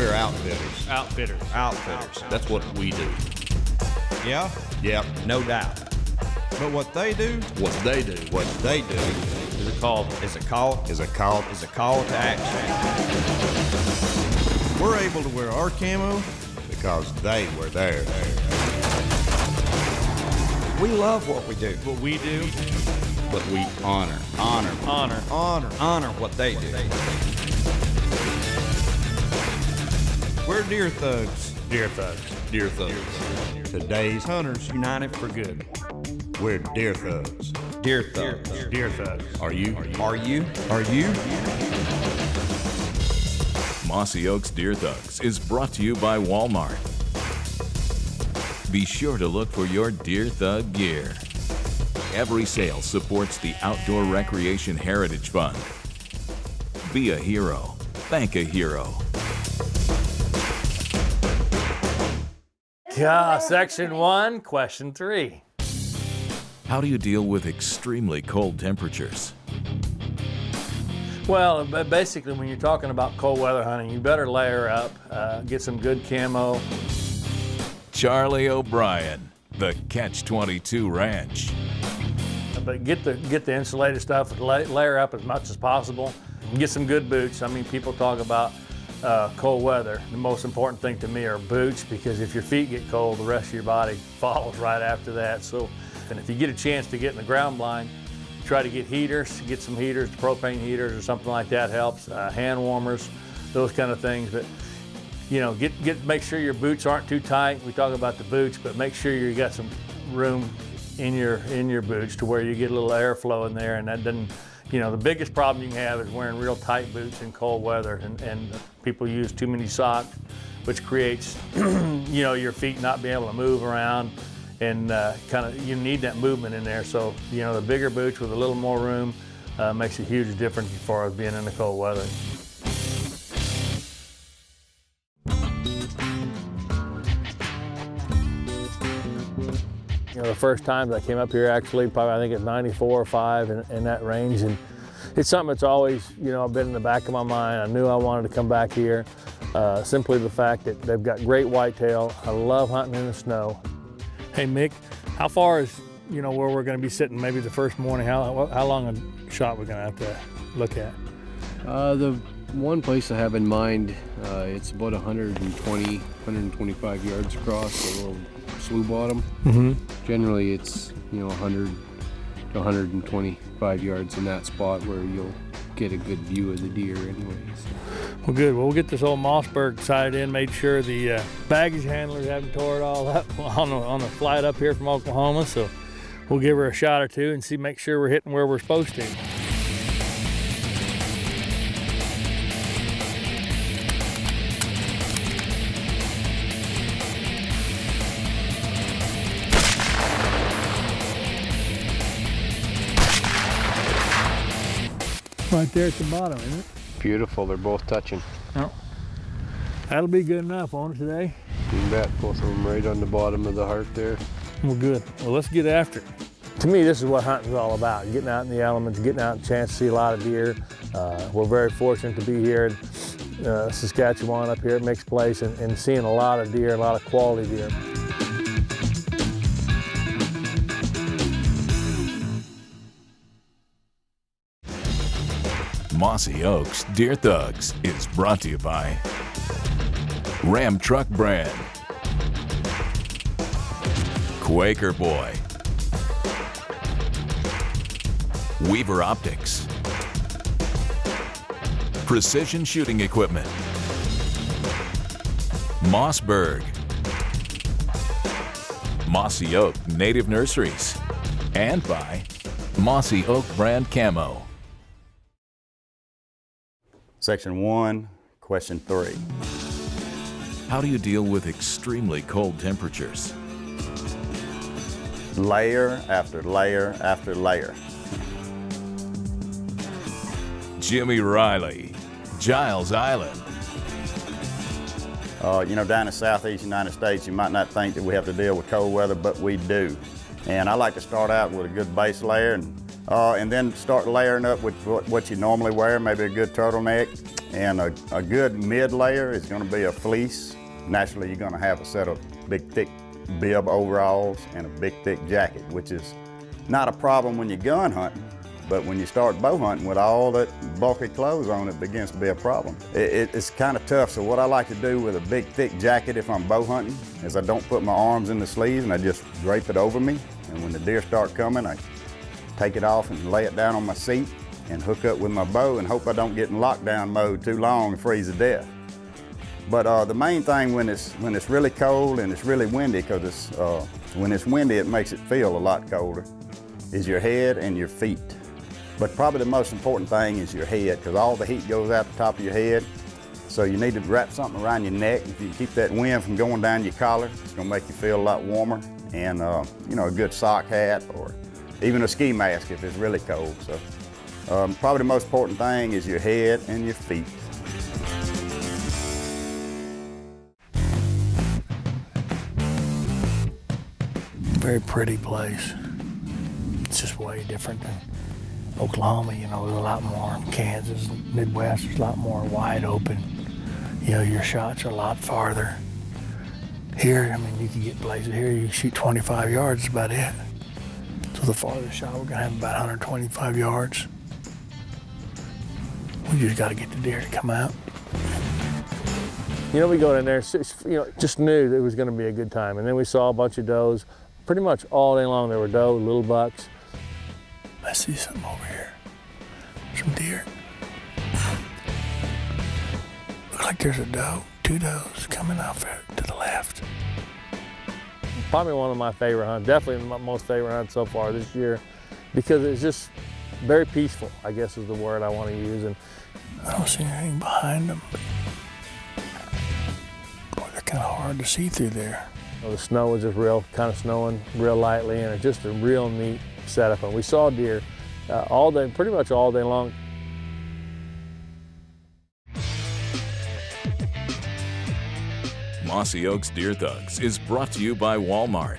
We're outfitters. Outfitters. That's what we do. Yeah? Yep. No doubt. But what they do What they do is a call to action. We're able to wear our camo because they were there. We love what we do. What we do, But we honor what they do. We're Deer Thugs. Deer Thugs. Deer Thugs. Today's Hunters united for good. we're Deer Thugs. Deer Thugs. Deer Thugs. Are you? Are you? Are you? Mossy Oaks Deer Thugs is brought to you by Walmart. Be sure to look for your Deer Thug gear. Every sale supports the Outdoor Recreation Heritage Fund. Be a hero. Thank a hero. Yeah, section 1, question 3. How do you deal with extremely cold temperatures? Well, basically, when you're talking about cold weather hunting, you better layer up, get some good camo. Charlie O'Brien, the Catch-22 Ranch. But get the insulated stuff, layer up as much as possible. Get some good boots. I mean, people talk about cold weather. The most important thing to me are boots, because if your feet get cold, the rest of your body follows right after that. So, and if you get a chance to get in the ground blind, try to get heaters, get some heaters, propane heaters or something like that helps. Hand warmers, those kind of things. But you know, make sure your boots aren't too tight. We talk about the boots, but make sure you got some room in your boots to where you get a little airflow in there, and that doesn't. You know, the biggest problem you can have is wearing real tight boots in cold weather, and people use too many socks, which creates, you know, your feet not being able to move around, and kind of you need that movement in there. So, you know, the bigger boots with a little more room makes a huge difference as far as being in the cold weather. You know, the first times I came up here, actually, probably I think at 94 or 5 in that range, and it's something that's always, you know, been in the back of my mind. I knew I wanted to come back here. Simply the fact that they've got great whitetail. I love hunting in the snow. Hey Mick, how far is, you know, where we're going to be sitting maybe the first morning? How long a shot we're going to have to look at? The one place I have in mind, it's about 120, 125 yards across, a little slough bottom. Mm-hmm. Generally it's, you know, 100 to 125 yards in that spot where you'll get a good view of the deer anyways. Well, good. Well, we'll get this old Mossberg sighted in, made sure the baggage handlers haven't tore it all up on the flight up here from Oklahoma. So we'll give her a shot or two and make sure we're hitting where we're supposed to. Right there at the bottom, isn't it? Beautiful, they're both touching. Oh. That'll be good enough on it today. You bet, both of them right on the bottom of the heart there. Well, good. Well, let's get after it. To me, this is what hunting's all about, getting out in the elements, getting out and a chance to see a lot of deer. We're very fortunate to be here in Saskatchewan, up here at Mick's Place, and seeing a lot of deer, a lot of quality deer. Mossy Oaks Deer Thugs is brought to you by Ram Truck Brand, Quaker Boy, Weaver Optics, Precision Shooting Equipment, Mossberg, Mossy Oak Native Nurseries, and by Mossy Oak Brand Camo. Section 1, question 3. How do you deal with extremely cold temperatures? Layer after layer after layer. Jimmy Riley, Giles Island. You know, down in the southeast United States, you might not think that we have to deal with cold weather, but we do. And I like to start out with a good base layer and then start layering up with what you normally wear, maybe a good turtleneck, And a good mid layer is gonna be a fleece. Naturally, you're gonna have a set of big, thick bib overalls and a big, thick jacket, which is not a problem when you're gun hunting, but when you start bow hunting with all that bulky clothes on, it begins to be a problem. It's kind of tough, so what I like to do with a big, thick jacket if I'm bow hunting is I don't put my arms in the sleeves and I just drape it over me. And when the deer start coming, I take it off and lay it down on my seat and hook up with my bow and hope I don't get in lockdown mode too long and freeze to death. But the main thing when it's really cold and it's really windy, because when it's windy it makes it feel a lot colder, is your head and your feet. But probably the most important thing is your head, because all the heat goes out the top of your head. So you need to wrap something around your neck. If you can keep that wind from going down your collar, it's gonna make you feel a lot warmer. And you know, a good sock hat or even a ski mask if it's really cold. So probably the most important thing is your head and your feet. Very pretty place. It's just way different than Oklahoma, you know, there's a lot more. Kansas, Midwest, there's a lot more wide open. You know, your shots are a lot farther. Here, I mean, you can get places here, you can shoot 25 yards, that's about it. So the farthest shot, we're gonna have about 125 yards. We just gotta get the deer to come out. You know, we go in there, you know, just knew that it was gonna be a good time. And then we saw a bunch of does. Pretty much all day long there were doe, little bucks. I see something over here, some deer. Looks like there's a doe, two does coming off there to the left. Probably one of my favorite hunts, definitely my most favorite hunt so far this year, because it's just very peaceful, I guess is the word I want to use. And I don't see anything behind them. Boy, they're kind of hard to see through there. You know, the snow was just kind of snowing real lightly, and it's just a real neat setup. And we saw deer all day, pretty much all day long. Mossy Oaks Deer Thugs is brought to you by Walmart.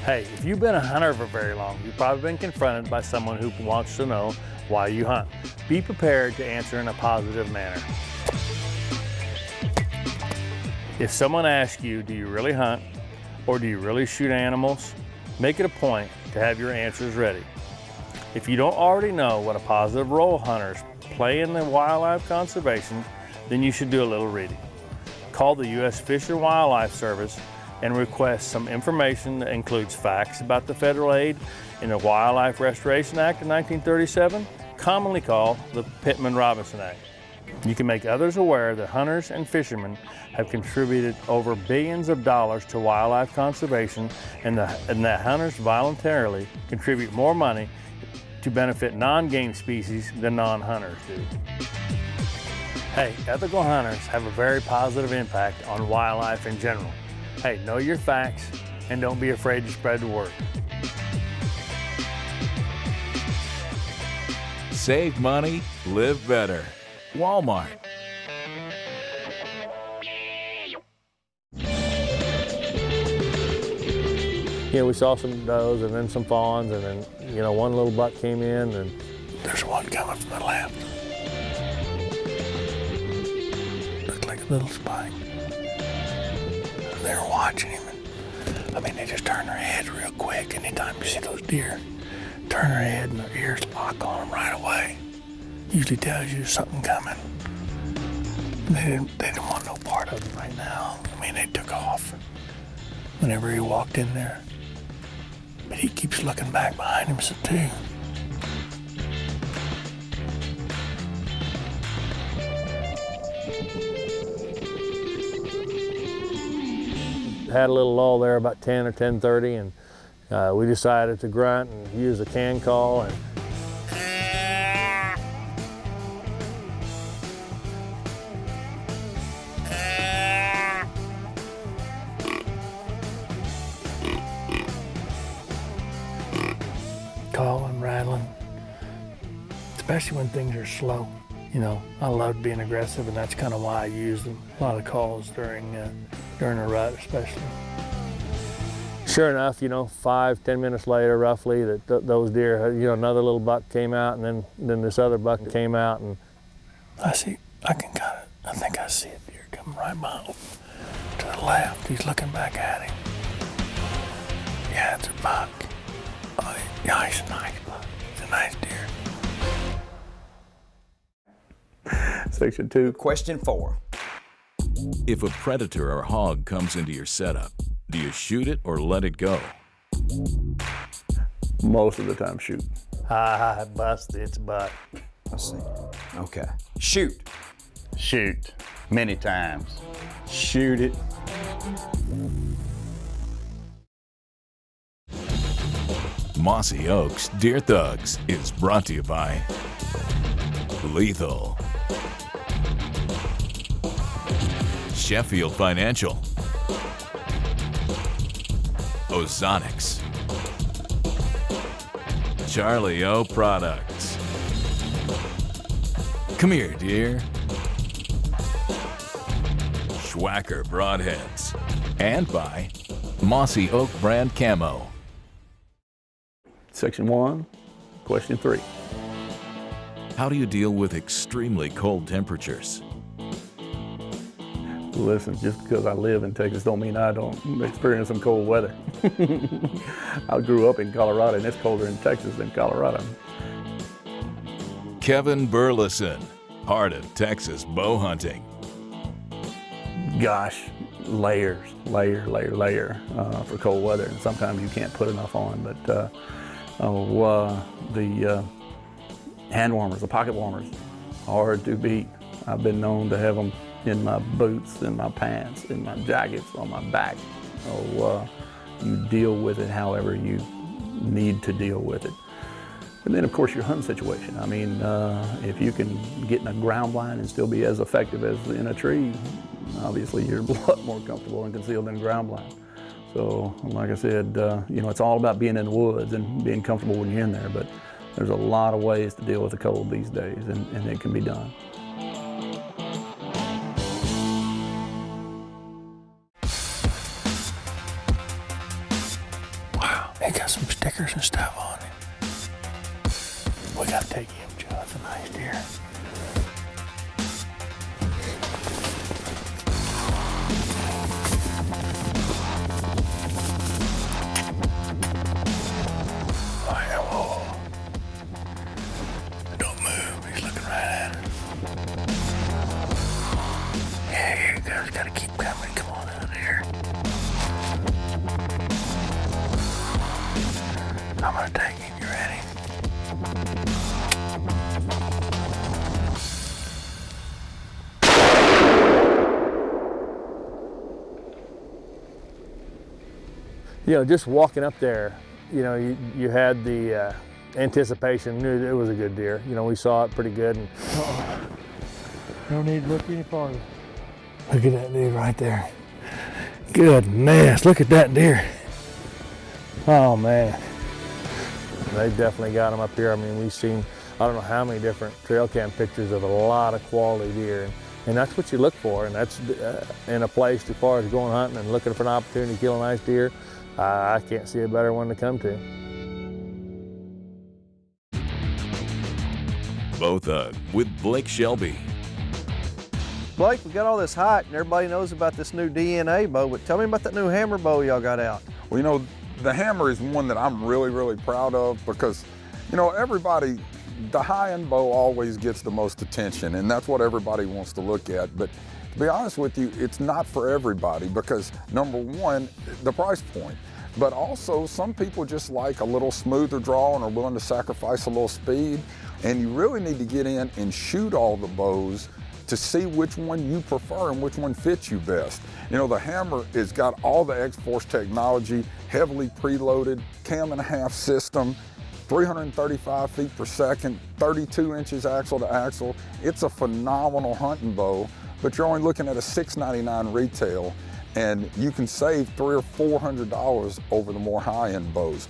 Hey, if you've been a hunter for very long, you've probably been confronted by someone who wants to know why you hunt. Be prepared to answer in a positive manner. If someone asks you, do you really hunt or do you really shoot animals? Make it a point to have your answers ready. If you don't already know what a positive role hunters play in the wildlife conservation, then you should do a little reading. Call the U.S. Fish and Wildlife Service and request some information that includes facts about the federal aid in the Wildlife Restoration Act of 1937, commonly called the Pittman-Robertson Act. You can make others aware that hunters and fishermen have contributed over billions of dollars to wildlife conservation, and that hunters voluntarily contribute more money to benefit non-game species than non-hunters do. Hey, ethical hunters have a very positive impact on wildlife in general. Hey, know your facts and don't be afraid to spread the word. Save money, live better. Walmart. You know, we saw some does and then some fawns, and then, you know, one little buck came in, and there's one coming from the left. Looked like a little spike. They were watching him, and I mean, they just turn their heads real quick. Anytime you see those deer, turn their head and their ears lock on them right away. Usually tells you there's something coming. They didn't want no part of it right now. I mean, they took off whenever he walked in there. But he keeps looking back behind him, so too. Had a little lull there about 10 or 10:30, and we decided to grunt and use a can call. And calling, rattling, especially when things are slow. You know, I love being aggressive, and that's kind of why I use them. A lot of calls during a rut, especially. Sure enough, 5-10 minutes later, roughly, those deer, another little buck came out, and then this other buck came out, and I think I see a deer coming right by him to the left. He's looking back at him. Yeah, it's a buck. Oh, yeah, he's a nice buck. It's a nice deer. Section 2. Question 4. If a predator or hog comes into your setup, do you shoot it or let it go? Most of the time, shoot. Ah, busted. It's a buck. Let's see. Okay. Shoot. Shoot. Many times. Shoot it. Mossy Oaks Deer Thugs is brought to you by Lethal, Sheffield Financial, Ozonics, Charlie O Products. Come here, dear. Schwacker Broadheads. And by Mossy Oak Brand Camo. Section 1, question 3. How do you deal with extremely cold temperatures? Listen, just because I live in Texas don't mean I don't experience some cold weather. I grew up in Colorado, and it's colder in Texas than Colorado. Kevin Burleson, heart of Texas bow hunting. Gosh, layer for cold weather, and sometimes you can't put enough on, but the hand warmers, the pocket warmers, hard to beat. I've been known to have them in my boots, in my pants, in my jackets, on my back. You deal with it however you need to deal with it. And then of course your hunting situation. I mean, if you can get in a ground blind and still be as effective as in a tree, obviously you're a lot more comfortable and concealed in a ground blind. So like I said, it's all about being in the woods and being comfortable when you're in there, but there's a lot of ways to deal with the cold these days, and it can be done. Wow, he got some stickers and stuff on it. We gotta take him, Joe. That's a nice deer. Gotta keep coming. Come on out here. I'm gonna take him. You ready? Just walking up there, you had the anticipation, knew it was a good deer. We saw it pretty good. And no need to look any farther. Look at that deer right there. Goodness, look at that deer. Oh man. They definitely got them up here. I mean, we've seen, I don't know how many different trail cam pictures of a lot of quality deer. And that's what you look for. And that's in a place as far as going hunting and looking for an opportunity to kill a nice deer. I can't see a better one to come to. Bow Thug with Blake Shelby. Blake, we got all this hype and everybody knows about this new DNA bow, but tell me about that new hammer bow y'all got out. Well, the hammer is one that I'm really, really proud of because, everybody, the high-end bow always gets the most attention, and that's what everybody wants to look at. But to be honest with you, it's not for everybody because, number one, the price point. But also, some people just like a little smoother draw and are willing to sacrifice a little speed. And you really need to get in and shoot all the bows to see which one you prefer and which one fits you best. The hammer has got all the X-Force technology, heavily preloaded, cam-and-a-half system, 335 feet per second, 32 inches axle to axle. It's a phenomenal hunting bow, but you're only looking at a $699 retail, and you can save $300 or $400 over the more high-end bows.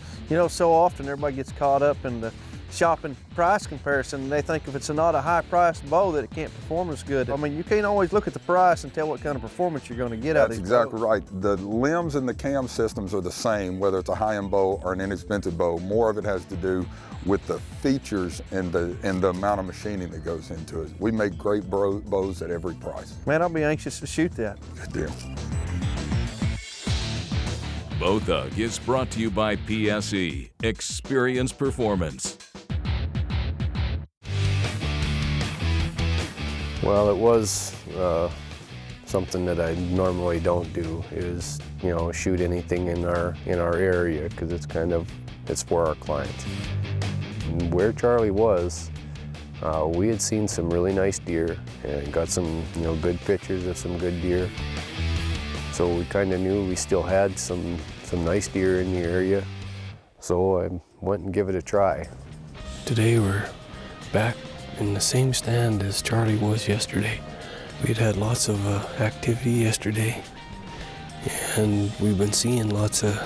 So often everybody gets caught up in the shopping price comparison, and they think if it's not a high-priced bow that it can't perform as good. I mean, you can't always look at the price and tell what kind of performance you're going to get out of That's these exactly bows. right. The limbs and the cam systems are the same, whether it's a high-end bow or an inexpensive bow. More of it has to do with the features and the amount of machining that goes into it. We make great bows at every price. Man, I'll be anxious to shoot that. Good deal. Bow Thug is brought to you by PSE, Experience Performance. Well, it was something that I normally don't do, is, you know, shoot anything in our area, because it's for our clients. And where Charlie was, we had seen some really nice deer and got some, you know, good pictures of some good deer. So we kind of knew we still had some nice deer in the area, so I went and give it a try. Today we're back in the same stand as Charlie was yesterday. We'd had lots of activity yesterday, and we've been seeing lots of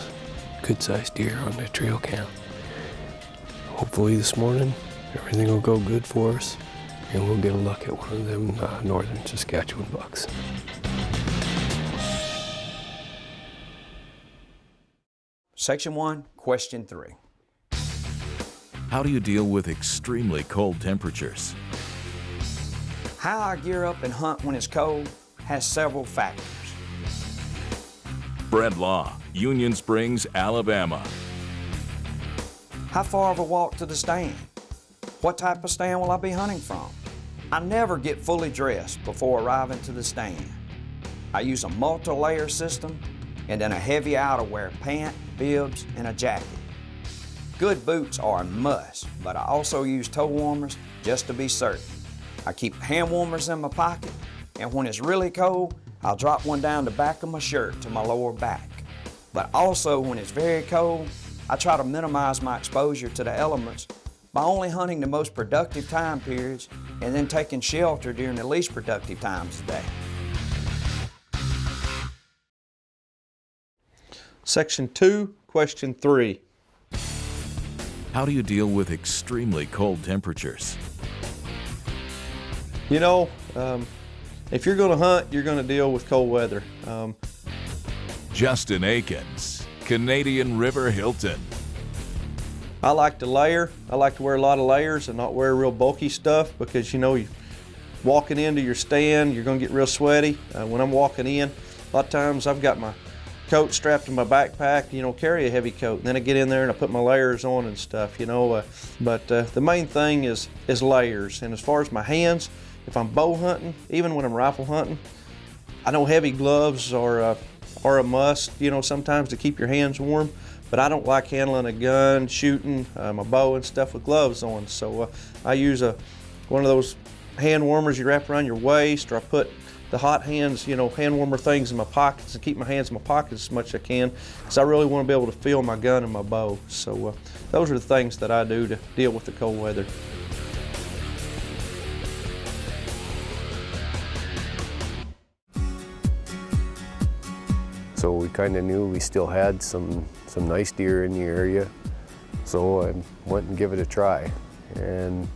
good-sized deer on the trail cam. Hopefully this morning everything will go good for us, and we'll get a look at one of them northern Saskatchewan bucks. Section 1, question 3. How do you deal with extremely cold temperatures? How I gear up and hunt when it's cold has several factors. Brett Law, Union Springs, Alabama. How far of a walk to the stand? What type of stand will I be hunting from? I never get fully dressed before arriving to the stand. I use a multi-layer system and then a heavy outerwear, pant, bibs, and a jacket. Good boots are a must, but I also use toe warmers just to be certain. I keep hand warmers in my pocket, and when it's really cold, I'll drop one down the back of my shirt to my lower back. But also when it's very cold, I try to minimize my exposure to the elements by only hunting the most productive time periods and then taking shelter during the least productive times of the day. Section 2, question 3. How do you deal with extremely cold temperatures? You know, if you're going to hunt, you're going to deal with cold weather. Justin Akins, Canadian River Hilton. I like to layer. I like to wear a lot of layers and not wear real bulky stuff, because, you know, you walking into your stand, you're going to get real sweaty. When I'm walking in, a lot of times I've got my coat strapped in my backpack, you know, carry a heavy coat, and then I get in there and I put my layers on and stuff, you know. But the main thing is layers. And as far as my hands, if I'm bow hunting, even when I'm rifle hunting, I know heavy gloves are a must, you know, sometimes to keep your hands warm. But I don't like handling a gun, shooting my bow and stuff with gloves on. So I use one of those hand warmers you wrap around your waist, or I put the hot hands, you know, hand warmer things in my pockets and keep my hands in my pockets as much as I can, because I really want to be able to feel my gun and my bow. So those are the things that I do to deal with the cold weather. So we kind of knew we still had some nice deer in the area, so I went and give it a try, and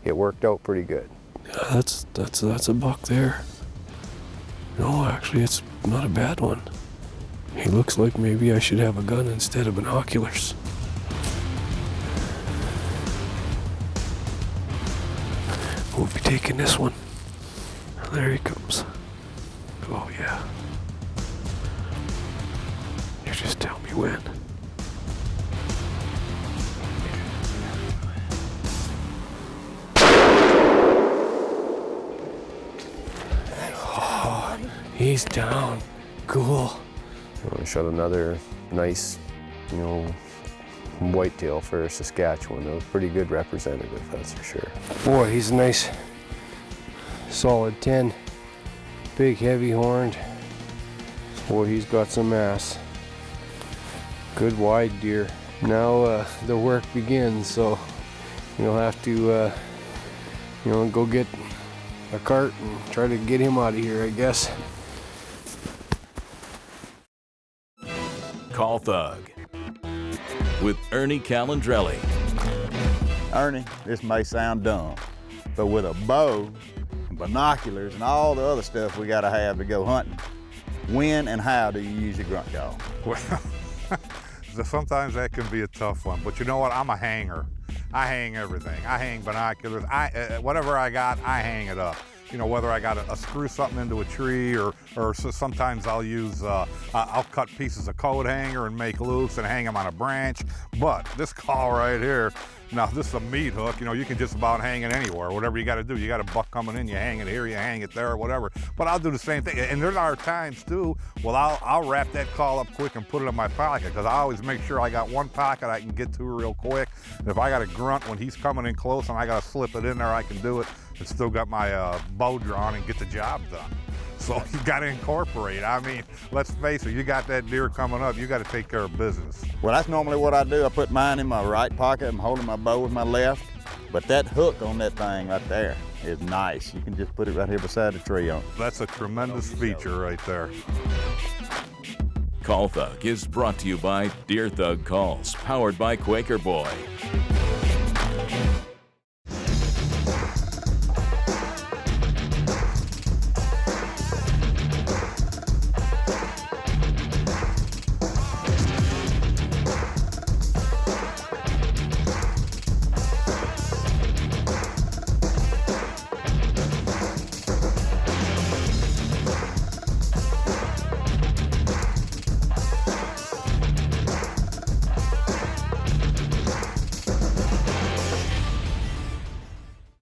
it worked out pretty good. Yeah, that's a buck there. No, actually, it's not a bad one. He looks like maybe I should have a gun instead of binoculars. We'll be taking this one. There he comes. Oh yeah. You just tell me when. He's down. Cool. I shot another nice, you know, whitetail for Saskatchewan. A pretty good representative, that's for sure. Boy, he's a nice, solid 10. Big, heavy horned. Boy, he's got some ass. Good wide deer. Now the work begins, so you'll have to, you know, go get a cart and try to get him out of here, I guess. Call Thug with Ernie Calandrelli. Ernie, this may sound dumb, but with a bow and binoculars and all the other stuff we gotta have to go hunting, when and how do you use your grunt dog? Well, sometimes that can be a tough one, but you know what? I'm a hanger. I hang everything. I hang binoculars. Whatever I got, I hang it up. You know, whether I got to screw something into a tree or sometimes I'll use, I'll cut pieces of coat hanger and make loops and hang them on a branch. But this call right here, now this is a meat hook, you know, you can just about hang it anywhere. Whatever you got to do, you got a buck coming in, you hang it here, you hang it there, or whatever. But I'll do the same thing. And there are times too, well, I'll wrap that call up quick and put it in my pocket, because I always make sure I got one pocket I can get to real quick. And if I got a grunt when he's coming in close and I got to slip it in there, I can do it. And still got my bow drawn and get the job done. So you got to incorporate. I mean, let's face it, you got that deer coming up, you got to take care of business. Well, that's normally what I do. I put mine in my right pocket. I'm holding my bow with my left. But that hook on that thing right there is nice. You can just put it right here beside the tree on it. That's a tremendous feature right there. Call Thug is brought to you by Deer Thug Calls, powered by Quaker Boy.